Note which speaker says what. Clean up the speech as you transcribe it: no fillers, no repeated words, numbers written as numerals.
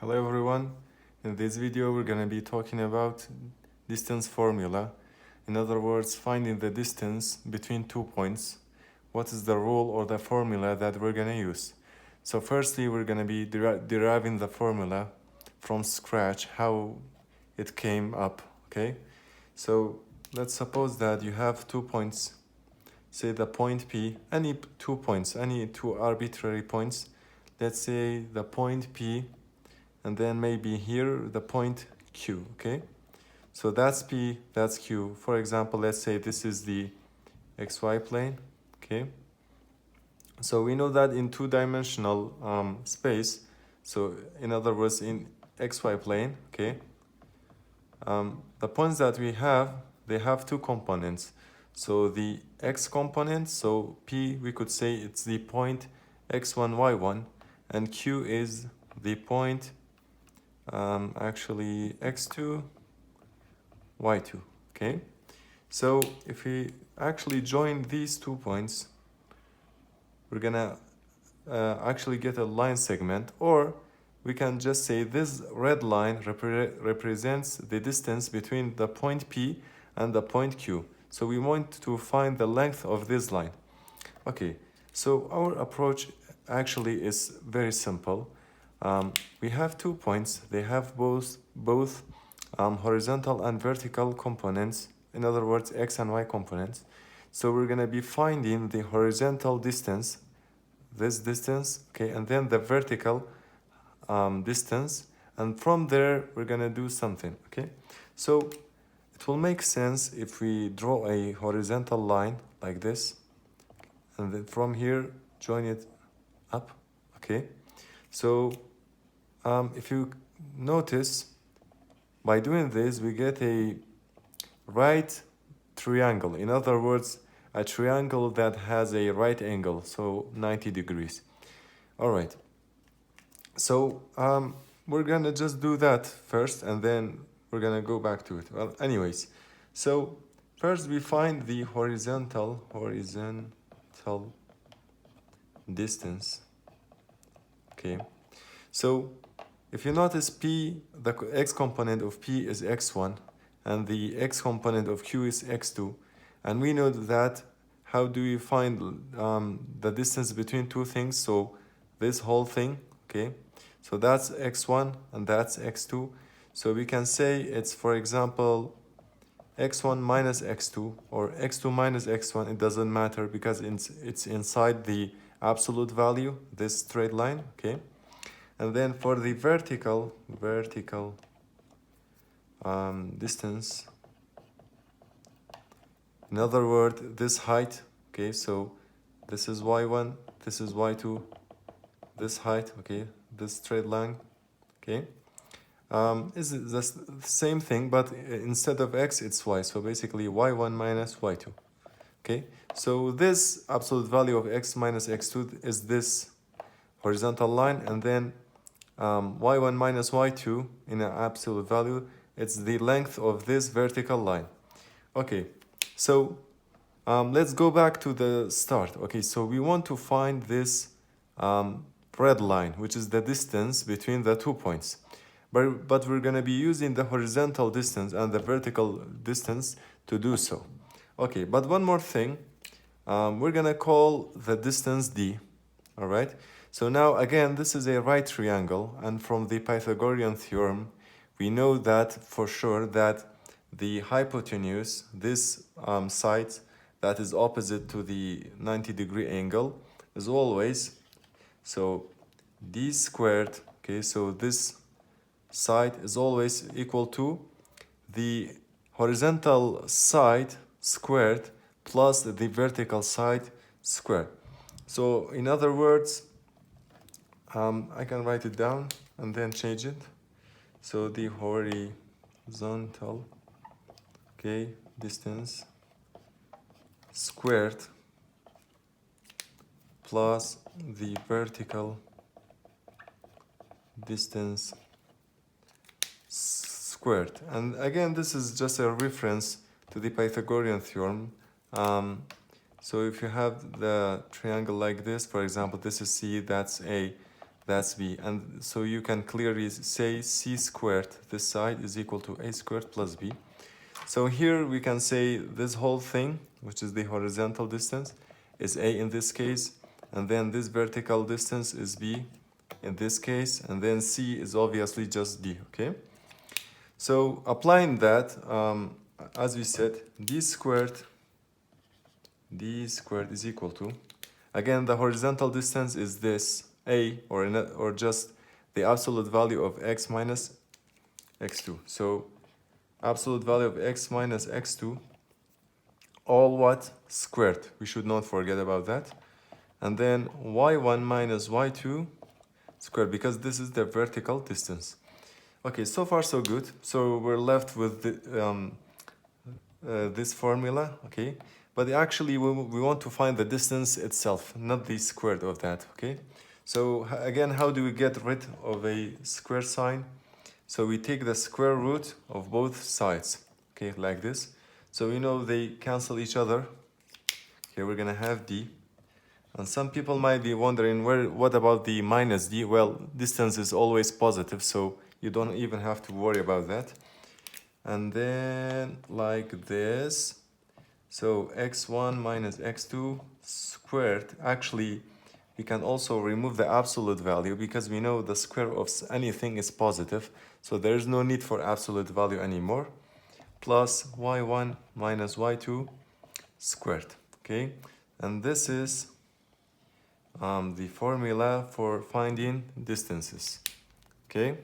Speaker 1: Hello everyone. In this video we're going to be talking about distance formula. In other words, finding the distance between 2 points. What is the rule or the formula that we're going to use? So firstly we're going to be deriving the formula from scratch, how it came up, okay? So let's suppose that you have 2 points, say the point P, any 2 points, any two arbitrary points. Let's say the point P and then maybe here the point Q, okay? So that's P, that's Q. For example, let's say this is the XY plane, okay? So we know that in two-dimensional space, so in other words, in XY plane, okay? The points that we have, they have two components. So the X component, so P, we could say it's the point X1, Y1, and Q is the point actually x2 y2, okay? So if we actually join these 2 points, we're gonna actually get a line segment, or we can just say this red line represents the distance between the point P and the point Q. So we want to find the length of this line. Okay, so our approach actually is very simple. We have 2 points. They have both horizontal and vertical components. In other words, x and y components. So we're gonna be finding the horizontal distance, this distance, okay, and then the vertical distance, and from there we're gonna do something, okay? So it will make sense if we draw a horizontal line like this, and then from here join it up, okay? So if you notice, by doing this we get a right triangle. In other words, a triangle that has a right angle, so 90 degrees. All right, so we're gonna just do that first and then we're gonna go back to it. Well, anyways, so first we find the horizontal distance, okay? So if you notice, P, the x component of P is x1 and the x component of Q is x2, and we know that how do you find the distance between two things? So this whole thing, okay, so that's x1 and that's x2. So we can say it's, for example, x1 minus x2 or x2 minus x1. It doesn't matter because it's inside the absolute value, this straight line, okay? And then for the vertical distance, in other words, this height, okay, so this is y1, this is y2, this height, okay, this straight line, okay, is the same thing, but instead of x, it's y. So basically y1 minus y2, okay? So this absolute value of x minus x2 is this horizontal line, and then y1 minus y2 in an absolute value, it's the length of this vertical line. Okay, so let's go back to the start. Okay, so we want to find this red line, which is the distance between the 2 points. But we're going to be using the horizontal distance and the vertical distance to do so. Okay, but one more thing. We're going to call the distance d, all right? So now, again, this is a right triangle, and from the Pythagorean theorem, we know that for sure that the hypotenuse, this side that is opposite to the 90-degree angle, is always, so d squared, okay, so this side is always equal to the horizontal side squared plus the vertical side squared. So in other words, I can write it down and then change it. So the horizontal, okay, distance squared plus the vertical distance squared. And again, this is just a reference to the Pythagorean theorem. So if you have the triangle like this, for example, this is C, that's A, that's b. And so you can clearly say c squared, this side, is equal to a squared plus b. So here we can say this whole thing, which is the horizontal distance, is a in this case, and then this vertical distance is b in this case, and then c is obviously just d, okay? So applying that, as we said, d squared is equal to, again, the horizontal distance is this a, or just the absolute value of x minus x2. So absolute value of x minus x2, all what? Squared. We should not forget about that. And then y1 minus y2 squared, because this is the vertical distance. Okay, so far so good. So we're left with this formula, okay? But actually we want to find the distance itself, not the squared of that, okay? So again, how do we get rid of a square sign? So we take the square root of both sides, okay, like this. So we know they cancel each other. Here we're gonna have d. And some people might be wondering, what about the minus d? Well, distance is always positive, so you don't even have to worry about that. And then like this. So x1 minus x2 squared. Actually, we can also remove the absolute value because we know the square of anything is positive. So there's no need for absolute value anymore. Plus y1 minus y2 squared, okay? And this is the formula for finding distances, okay?